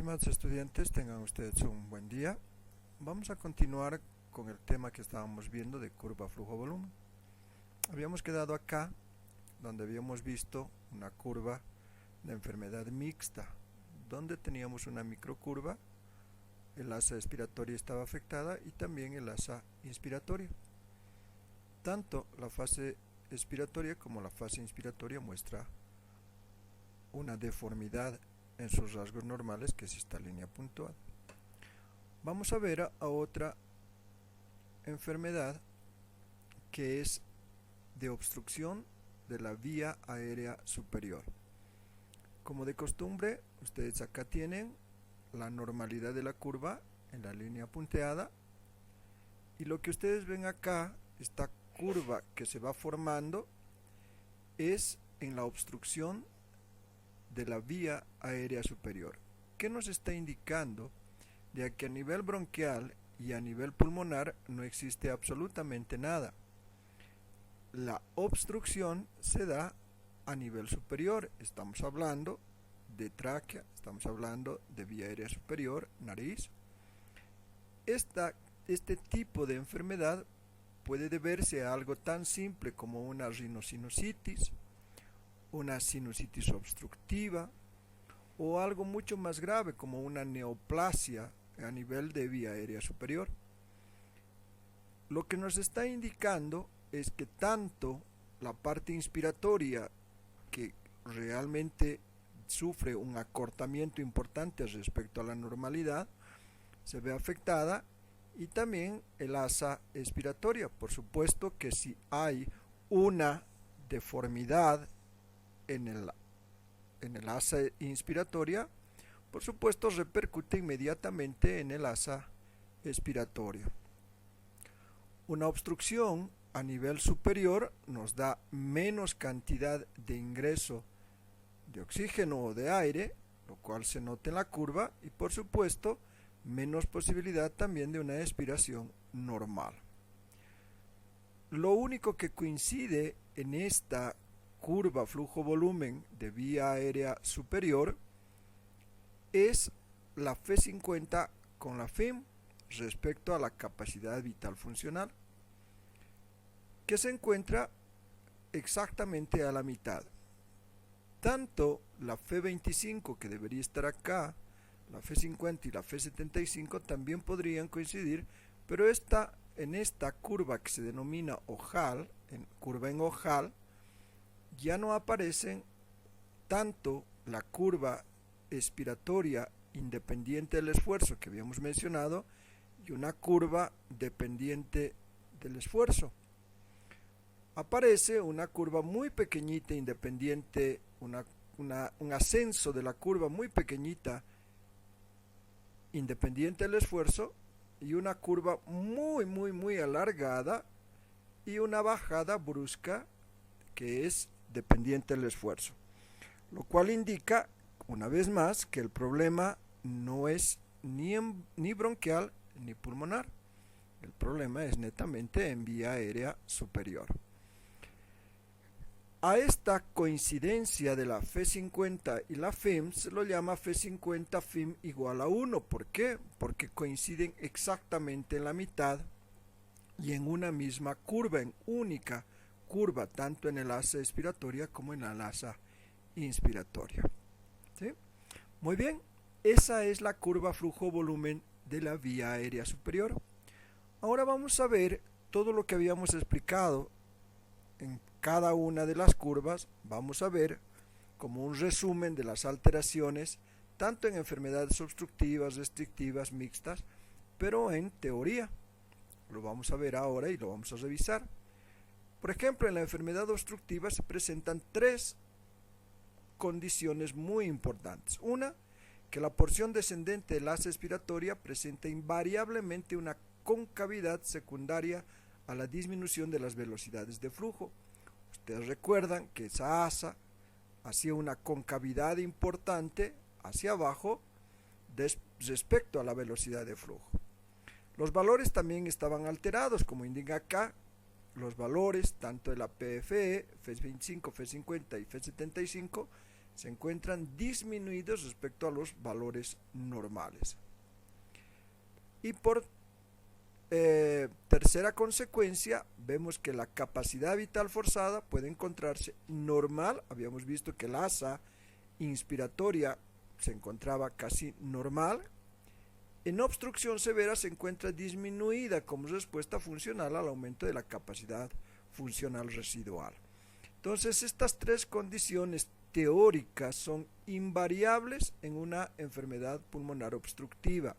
Estimados estudiantes, tengan ustedes un buen día. Vamos a continuar con el tema que estábamos viendo de curva flujo-volumen. Habíamos quedado acá, donde habíamos visto una curva de enfermedad mixta, donde teníamos una microcurva, el asa expiratoria estaba afectada y también el asa inspiratoria. Tanto la fase expiratoria como la fase inspiratoria muestra una deformidad en sus rasgos normales, que es esta línea puntual. Vamos a ver a otra enfermedad que es de obstrucción de la vía aérea superior. Como de costumbre, ustedes acá tienen la normalidad de la curva en la línea punteada, y lo que ustedes ven acá, esta curva que se va formando, es en la obstrucción de la vía aérea superior. ¿Qué nos está indicando? De que a nivel bronquial y a nivel pulmonar no existe absolutamente nada. La obstrucción se da a nivel superior. Estamos hablando de tráquea, estamos hablando de vía aérea superior, nariz. Este tipo de enfermedad puede deberse a algo tan simple como una rinosinusitis, una sinusitis obstructiva, o algo mucho más grave como una neoplasia a nivel de vía aérea superior. Lo que nos está indicando es que tanto la parte inspiratoria, que realmente sufre un acortamiento importante respecto a la normalidad, se ve afectada, y también el asa expiratoria. Por supuesto que si hay una deformidad en el asa inspiratoria, por supuesto repercute inmediatamente en el asa expiratoria. Una obstrucción a nivel superior nos da menos cantidad de ingreso de oxígeno o de aire, lo cual se nota en la curva, y por supuesto menos posibilidad también de una expiración normal. Lo único que coincide en esta curva flujo-volumen de vía aérea superior es la F50 con la FIM respecto a la capacidad vital funcional, que se encuentra exactamente a la mitad. Tanto la F25, que debería estar acá, la F50 y la F75 también podrían coincidir, pero en esta curva que se denomina ojal, curva en ojal, ya no aparecen tanto la curva expiratoria independiente del esfuerzo que habíamos mencionado y una curva dependiente del esfuerzo. Aparece una curva muy pequeñita independiente, un ascenso de la curva muy pequeñita independiente del esfuerzo, y una curva muy alargada y una bajada brusca que es dependiente del esfuerzo, lo cual indica una vez más que el problema no es ni bronquial ni pulmonar. El problema es netamente en vía aérea superior. A esta coincidencia de la F50 y la FIM se lo llama F50 FIM igual a 1. ¿Por qué? Porque coinciden exactamente en la mitad y en una misma curva, en única curva, tanto en el asa expiratoria como en el asa inspiratoria. ¿Sí? Muy bien, esa es la curva flujo-volumen de la vía aérea superior. Ahora vamos a ver todo lo que habíamos explicado en cada una de las curvas. Vamos a ver como un resumen de las alteraciones, tanto en enfermedades obstructivas, restrictivas, mixtas, pero en teoría. Lo vamos a ver ahora y lo vamos a revisar. Por ejemplo, en la enfermedad obstructiva se presentan tres condiciones muy importantes. Una, que la porción descendente del asa expiratoria presenta invariablemente una concavidad secundaria a la disminución de las velocidades de flujo. Ustedes recuerdan que esa asa hacía una concavidad importante hacia abajo respecto a la velocidad de flujo. Los valores también estaban alterados, como indica acá. Los valores tanto de la PFE, F25, F50 y F75 se encuentran disminuidos respecto a los valores normales. Y por tercera consecuencia, vemos que la capacidad vital forzada puede encontrarse normal. Habíamos visto que la asa inspiratoria se encontraba casi normal. En obstrucción severa se encuentra disminuida como respuesta funcional al aumento de la capacidad funcional residual. Entonces, estas tres condiciones teóricas son invariables en una enfermedad pulmonar obstructiva,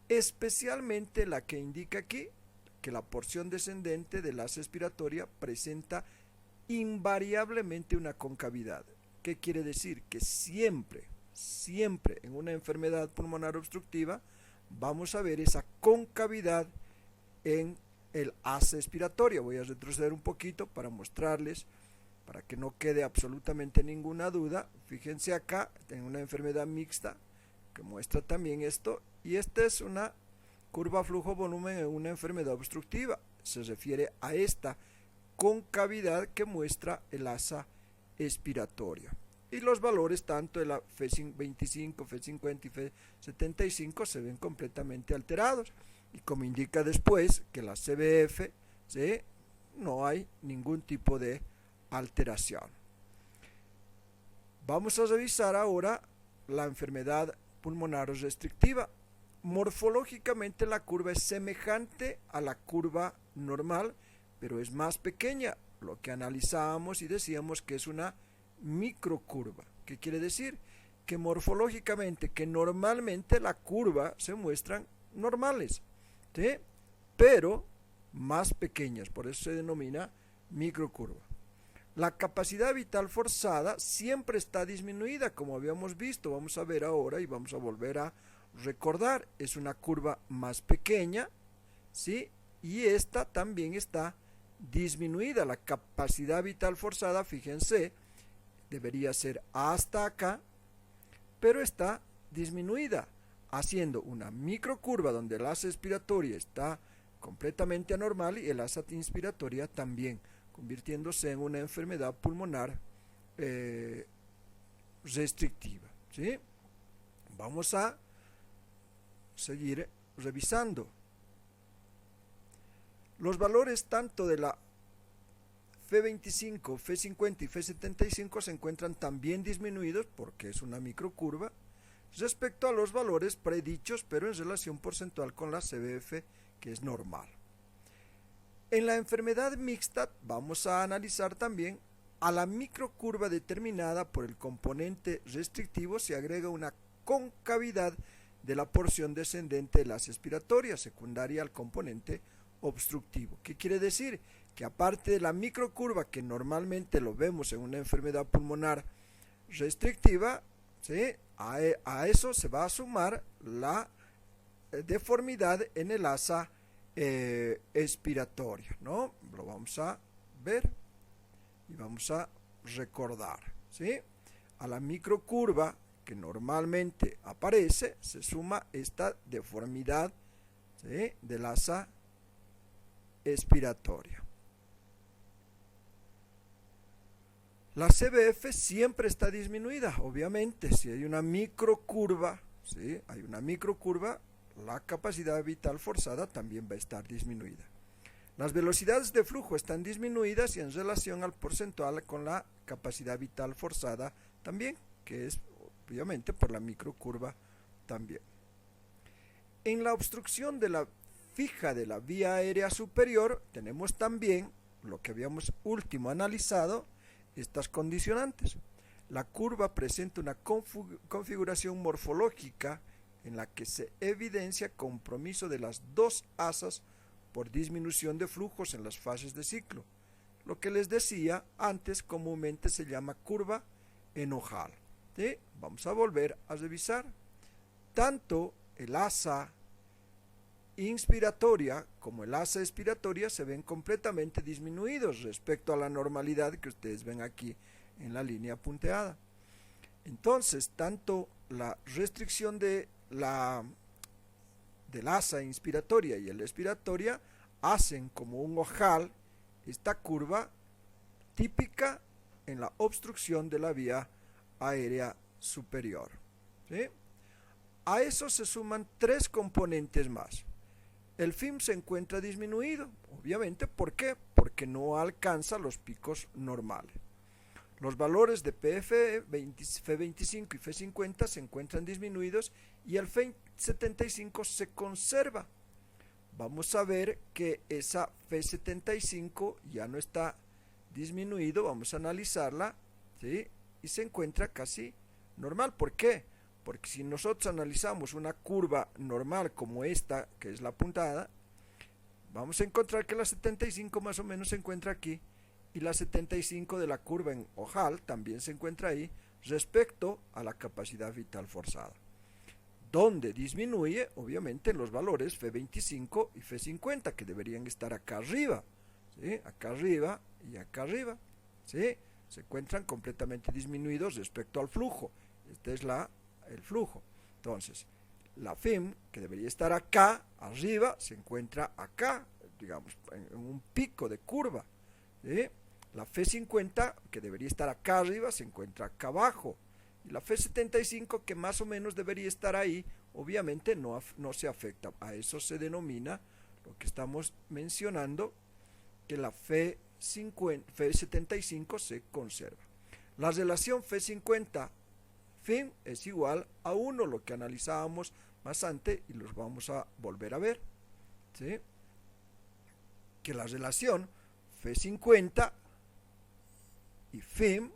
especialmente la que indica aquí que la porción descendente del asa expiratoria presenta invariablemente una concavidad. ¿Qué quiere decir? Que siempre en una enfermedad pulmonar obstructiva vamos a ver esa concavidad en el asa expiratoria. Voy a retroceder un poquito para mostrarles, para que no quede absolutamente ninguna duda. Fíjense acá en una enfermedad mixta que muestra también esto, y esta es una curva flujo-volumen en una enfermedad obstructiva. Se refiere a esta concavidad que muestra el asa expiratoria. Y los valores tanto de la F25, F50 y F75 se ven completamente alterados. Y como indica después que la CBF, ¿sí?, no hay ningún tipo de alteración. Vamos a revisar ahora la enfermedad pulmonar restrictiva. Morfológicamente la curva es semejante a la curva normal, pero es más pequeña, lo que analizábamos y decíamos que es una microcurva. ¿Qué quiere decir? Que morfológicamente, que normalmente la curva se muestran normales, ¿sí?, pero más pequeñas, por eso se denomina microcurva. La capacidad vital forzada siempre está disminuida, como habíamos visto. Vamos a ver ahora y vamos a volver a recordar. Es una curva más pequeña, ¿sí?, y esta también está disminuida. La capacidad vital forzada, fíjense, debería ser hasta acá, pero está disminuida, haciendo una microcurva donde el asa expiratoria está completamente anormal y el asa inspiratoria también, convirtiéndose en una enfermedad pulmonar restrictiva, ¿sí? Vamos a seguir revisando. Los valores tanto de la F25, F50 y F75 se encuentran también disminuidos, porque es una microcurva, respecto a los valores predichos, pero en relación porcentual con la CBF, que es normal. En la enfermedad mixta vamos a analizar también a la microcurva determinada por el componente restrictivo se agrega una concavidad de la porción descendente de las expiratorias, secundaria al componente obstructivo. ¿Qué quiere decir? Que aparte de la microcurva que normalmente lo vemos en una enfermedad pulmonar restrictiva, ¿sí?, a eso se va a sumar la deformidad en el asa expiratoria, ¿no? Lo vamos a ver y vamos a recordar, ¿sí? A la microcurva que normalmente aparece se suma esta deformidad, ¿sí?, del asa expiratoria. La CBF siempre está disminuida, obviamente. Si hay una microcurva, ¿sí?, hay una microcurva, la capacidad vital forzada también va a estar disminuida. Las velocidades de flujo están disminuidas y en relación al porcentual con la capacidad vital forzada también, que es obviamente por la microcurva también. En la obstrucción de la fija de la vía aérea superior tenemos también lo que habíamos último analizado, estas condicionantes. La curva presenta una configuración morfológica en la que se evidencia compromiso de las dos asas por disminución de flujos en las fases de ciclo. Lo que les decía antes comúnmente se llama curva en ojal, ¿sí? Vamos a volver a revisar. Tanto el asa inspiratoria como el asa expiratoria se ven completamente disminuidos respecto a la normalidad que ustedes ven aquí en la línea punteada. Entonces, tanto la restricción del asa inspiratoria y el expiratoria hacen como un ojal esta curva típica en la obstrucción de la vía aérea superior. ¿Sí? A eso se suman tres componentes más. El FIM se encuentra disminuido, obviamente, ¿por qué? Porque no alcanza los picos normales. Los valores de PFE, F25 y F50 se encuentran disminuidos y el F75 se conserva. Vamos a ver que esa F75 ya no está disminuido, vamos a analizarla, ¿sí? Y se encuentra casi normal. ¿Por qué? Porque si nosotros analizamos una curva normal como esta, que es la puntada, vamos a encontrar que la 75 más o menos se encuentra aquí, y la 75 de la curva en ojal también se encuentra ahí respecto a la capacidad vital forzada. Donde disminuye, obviamente, los valores F25 y F50, que deberían estar acá arriba, ¿sí? Acá arriba y acá arriba, ¿sí? Se encuentran completamente disminuidos respecto al flujo. Este es el flujo. Entonces, la FIM, que debería estar acá arriba, se encuentra acá, digamos, en un pico de curva, ¿sí? La F50, que debería estar acá arriba, se encuentra acá abajo. Y la F75, que más o menos debería estar ahí, obviamente no se afecta. A eso se denomina lo que estamos mencionando, que la F75 se conserva. La relación F50-FIM es igual a 1, lo que analizábamos más antes y los vamos a volver a ver, ¿sí? Que la relación F50 y FIM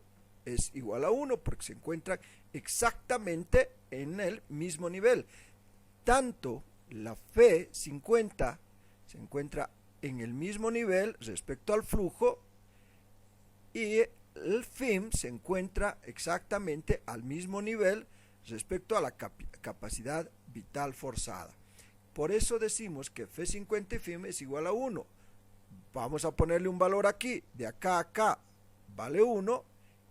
es igual a 1 porque se encuentran exactamente en el mismo nivel. Tanto la F50 se encuentra en el mismo nivel respecto al flujo y el FIM se encuentra exactamente al mismo nivel respecto a la capacidad vital forzada. Por eso decimos que F50 y FIM es igual a 1. Vamos a ponerle un valor aquí, de acá a acá vale 1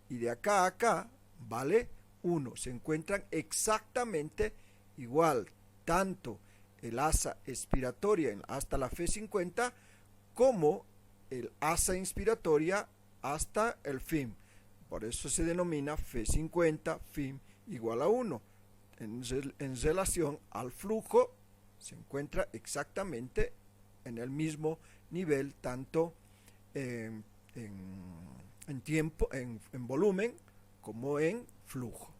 y de acá a acá vale 1. Se encuentran exactamente igual, tanto el asa expiratoria hasta la F50 como el asa inspiratoria hasta el FIM. Por eso se denomina F50, FIM igual a 1. En relación al flujo se encuentra exactamente en el mismo nivel, tanto en tiempo, en volumen, como en flujo.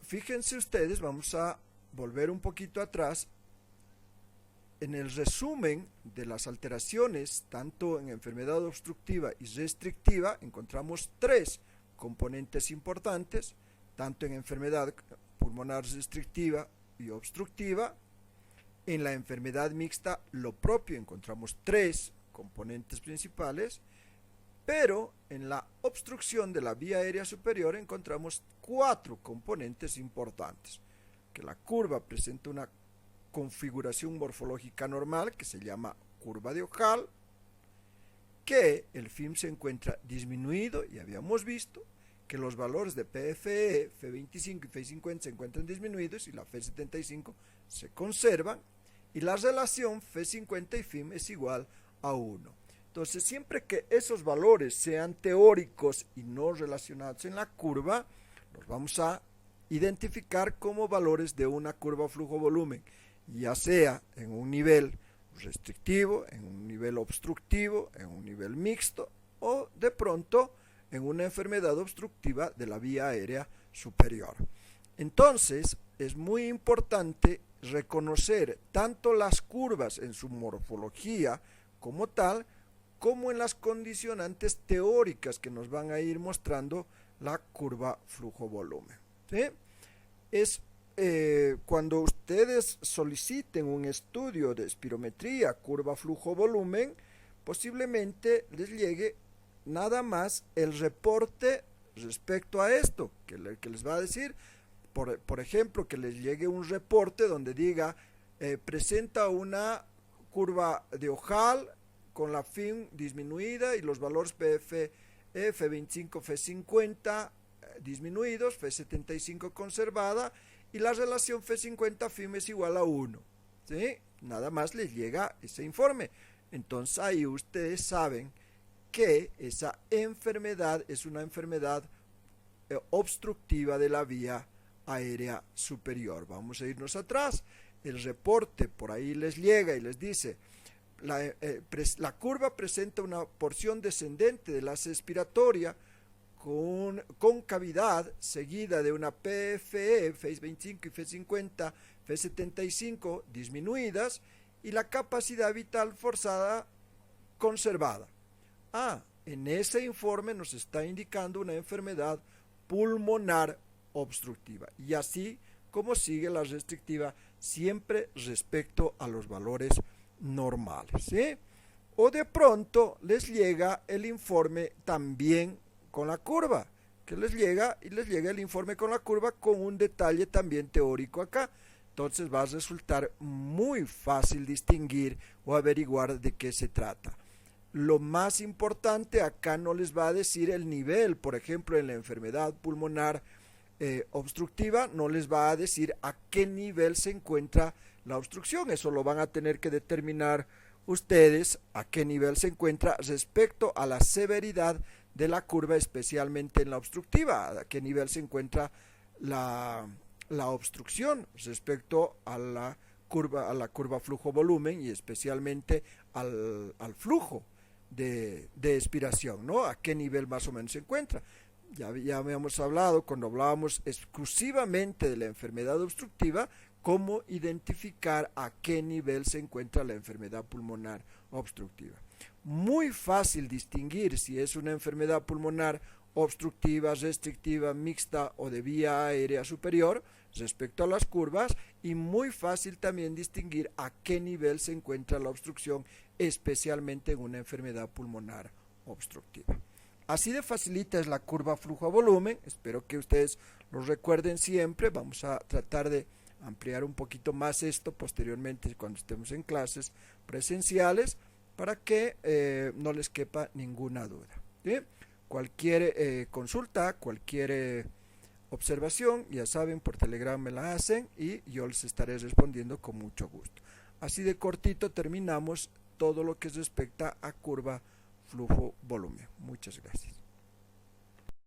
Fíjense ustedes, vamos a volver un poquito atrás. En el resumen de las alteraciones, tanto en enfermedad obstructiva y restrictiva, encontramos tres componentes importantes, tanto en enfermedad pulmonar restrictiva y obstructiva. En la enfermedad mixta, lo propio, encontramos tres componentes principales, pero en la obstrucción de la vía aérea superior encontramos cuatro componentes importantes. Que la curva presenta una configuración morfológica normal, que se llama curva de Ojal, que el FIM se encuentra disminuido, y habíamos visto que los valores de PFE, F25 y F50 se encuentran disminuidos y la F75 se conservan, y la relación F50 y FIM es igual a 1. Entonces, siempre que esos valores sean teóricos y no relacionados en la curva, los vamos a identificar como valores de una curva flujo-volumen, ya sea en un nivel restrictivo, en un nivel obstructivo, en un nivel mixto o de pronto en una enfermedad obstructiva de la vía aérea superior. Entonces, es muy importante reconocer tanto las curvas en su morfología como tal, como en las condicionantes teóricas que nos van a ir mostrando la curva flujo-volumen. ¿Sí? Cuando ustedes soliciten un estudio de espirometría, curva flujo-volumen, posiblemente les llegue nada más el reporte respecto a esto, que les va a decir, por ejemplo, que les llegue un reporte donde diga, presenta una curva de Ojal con la FIM disminuida y los valores PF, F25, F50 disminuidos, F75 conservada, y la relación F50 FIM es igual a 1. ¿Sí? Nada más les llega ese informe. entonces ahí ustedes saben que esa enfermedad es una enfermedad obstructiva de la vía aérea superior. Vamos a irnos atrás. El reporte por ahí les llega y les dice: la curva presenta una porción descendente de la expiratoria con cavidad seguida de una PFE, FACE 25 y FACE 50, FACE 75 disminuidas y la capacidad vital forzada conservada. En ese informe nos está indicando una enfermedad pulmonar obstructiva, y así como sigue la restrictiva siempre respecto a los valores normales, ¿sí? O de pronto les llega el informe también con la curva, que les llega el informe con la curva con un detalle también teórico acá. Entonces va a resultar muy fácil distinguir o averiguar de qué se trata. Lo más importante, acá no les va a decir el nivel. Por ejemplo, en la enfermedad pulmonar obstructiva no les va a decir a qué nivel se encuentra la obstrucción. Eso lo van a tener que determinar ustedes, a qué nivel se encuentra respecto a la severidad de la curva, especialmente en la obstructiva, a qué nivel se encuentra la obstrucción respecto a la curva flujo-volumen, y especialmente al flujo de expiración, ¿no? A qué nivel más o menos se encuentra. Ya habíamos hablado, cuando hablábamos exclusivamente de la enfermedad obstructiva, cómo identificar a qué nivel se encuentra la enfermedad pulmonar obstructiva. Muy fácil distinguir si es una enfermedad pulmonar obstructiva, restrictiva, mixta o de vía aérea superior respecto a las curvas, y muy fácil también distinguir a qué nivel se encuentra la obstrucción, especialmente en una enfermedad pulmonar obstructiva. Así de facilita es la curva flujo a volumen. Espero que ustedes lo recuerden siempre. Vamos a tratar de ampliar un poquito más esto posteriormente cuando estemos en clases presenciales, para que no les quepa ninguna duda, ¿sí? Cualquier consulta, cualquier observación, ya saben, por Telegram me la hacen y yo les estaré respondiendo con mucho gusto. Así de cortito terminamos todo lo que respecta a curva flujo volumen. Muchas gracias.